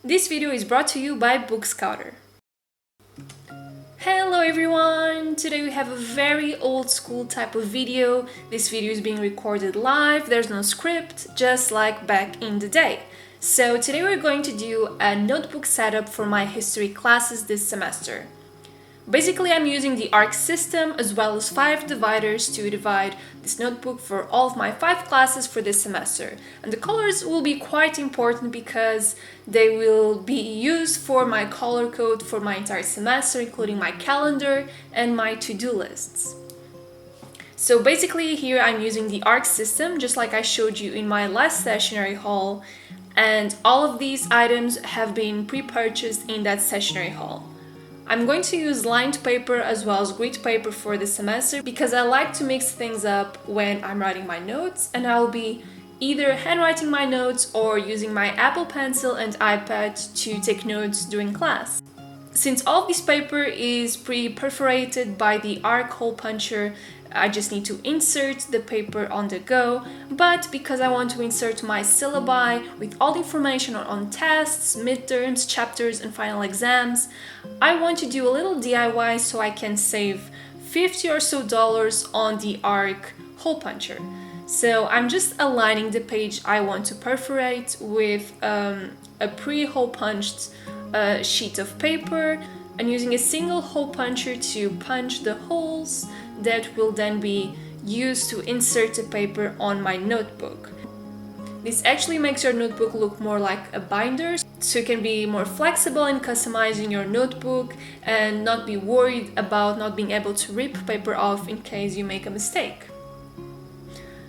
This video is brought to you by Bookscouter. Hello everyone! Today we have a very old school type of video. This video is being recorded live, there's no script, just like back in the day. So today we're going to do a notebook setup for my history classes this semester. Basically, I'm using the ARC system as well as 5 dividers to divide this notebook for all of my 5 classes for this semester. And the colors will be quite important because they will be used for my color code for my entire semester, including my calendar and my to-do lists. So basically here I'm using the ARC system, just like I showed you in my last stationery haul, and all of these items have been pre-purchased in that stationery haul. I'm going to use lined paper as well as grit paper for this semester because I like to mix things up when I'm writing my notes, and I'll be either handwriting my notes or using my Apple Pencil and iPad to take notes during class. Since all this paper is pre-perforated by the ARC hole puncher, I just need to insert the paper on the go, but because I want to insert my syllabi with all the information on tests, midterms, chapters and final exams, I want to do a little DIY so I can save $50 or so on the ARC hole puncher. So I'm just aligning the page I want to perforate with a pre-hole punched sheet of paper and using a single hole puncher to punch the holes that will then be used to insert the paper on my notebook. This actually makes your notebook look more like a binder, so you can be more flexible in customizing your notebook and not be worried about not being able to rip paper off in case you make a mistake.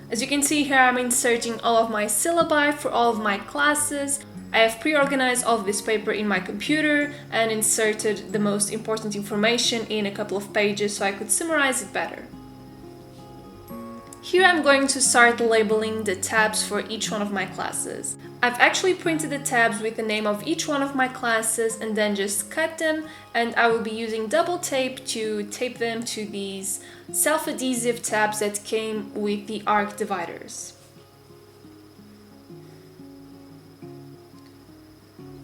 As you can see here, I'm inserting all of my syllabi for all of my classes. I have pre-organized all of this paper in my computer and inserted the most important information in a couple of pages so I could summarize it better. Here I'm going to start labeling the tabs for each one of my classes. I've actually printed the tabs with the name of each one of my classes and then just cut them, and I will be using double tape to tape them to these self-adhesive tabs that came with the ARC dividers.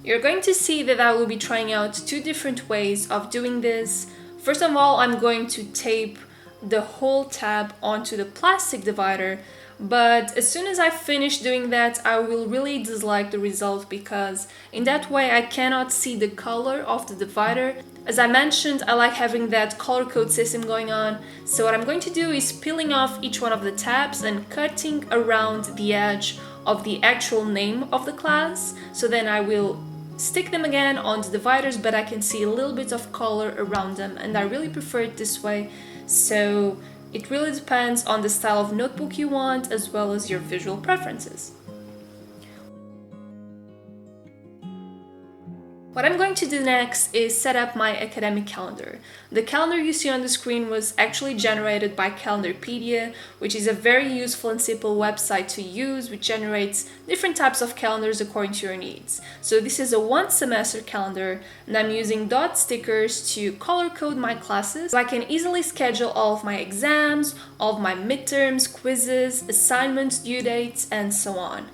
You're going to see that I will be trying out 2 different ways of doing this. First of all, I'm going to tape the whole tab onto the plastic divider, but as soon as I finish doing that, I will really dislike the result because in that way I cannot see the color of the divider. As I mentioned, I like having that color code system going on, so what I'm going to do is peeling off each one of the tabs and cutting around the edge of the actual name of the class, so then I will stick them again on the dividers, but I can see a little bit of color around them, and I really prefer it this way. So it really depends on the style of notebook you want as well as your visual preferences. What I'm going to do next is set up my academic calendar. The calendar you see on the screen was actually generated by Calendarpedia, which is a very useful and simple website to use, which generates different types of calendars according to your needs. So this is a 1 semester calendar, and I'm using dot stickers to color code my classes so I can easily schedule all of my exams, all of my midterms, quizzes, assignments, due dates, and so on.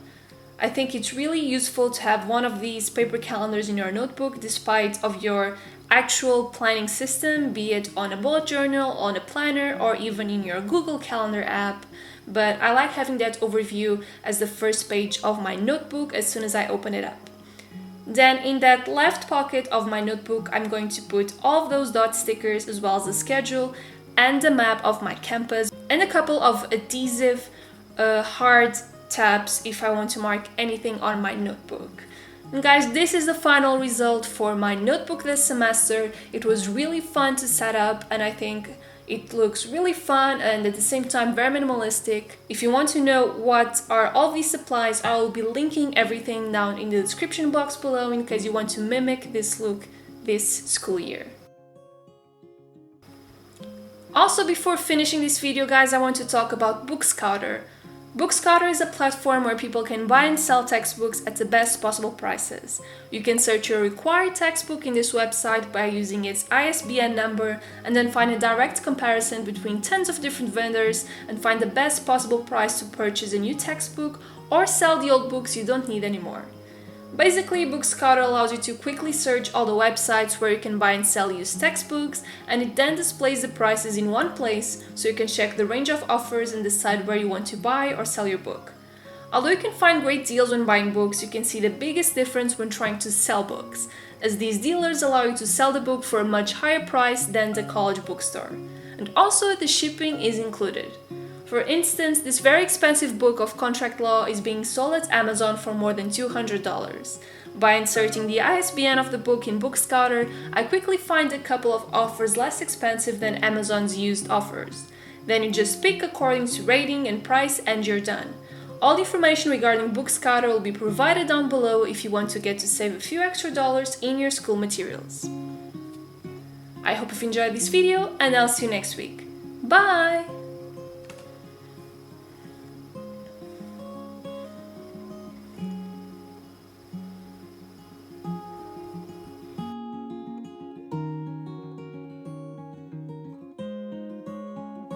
I think it's really useful to have one of these paper calendars in your notebook despite of your actual planning system, be it on a bullet journal, on a planner, or even in your Google Calendar app. But I like having that overview as the first page of my notebook as soon as I open it up. Then in that left pocket of my notebook, I'm going to put all of those dot stickers as well as the schedule and the map of my campus and a couple of adhesive hard tabs if I want to mark anything on my notebook. And guys, this is the final result for my notebook this semester. It was really fun to set up, and I think it looks really fun and at the same time very minimalistic. If you want to know what are all these supplies, I will be linking everything down in the description box below in case you want to mimic this look this school year. Also, before finishing this video, guys, I want to talk about Bookscouter. Bookscouter is a platform where people can buy and sell textbooks at the best possible prices. You can search your required textbook in this website by using its ISBN number and then find a direct comparison between tons of different vendors and find the best possible price to purchase a new textbook or sell the old books you don't need anymore. Basically, Bookscout allows you to quickly search all the websites where you can buy and sell used textbooks, and it then displays the prices in one place so you can check the range of offers and decide where you want to buy or sell your book. Although you can find great deals when buying books, you can see the biggest difference when trying to sell books, as these dealers allow you to sell the book for a much higher price than the college bookstore. And also, the shipping is included. For instance, this very expensive book of contract law is being sold at Amazon for more than $200. By inserting the ISBN of the book in Bookscouter, I quickly find a couple of offers less expensive than Amazon's used offers. Then you just pick according to rating and price and you're done. All the information regarding Bookscouter will be provided down below if you want to get to save a few extra dollars in your school materials. I hope you've enjoyed this video and I'll see you next week. Bye!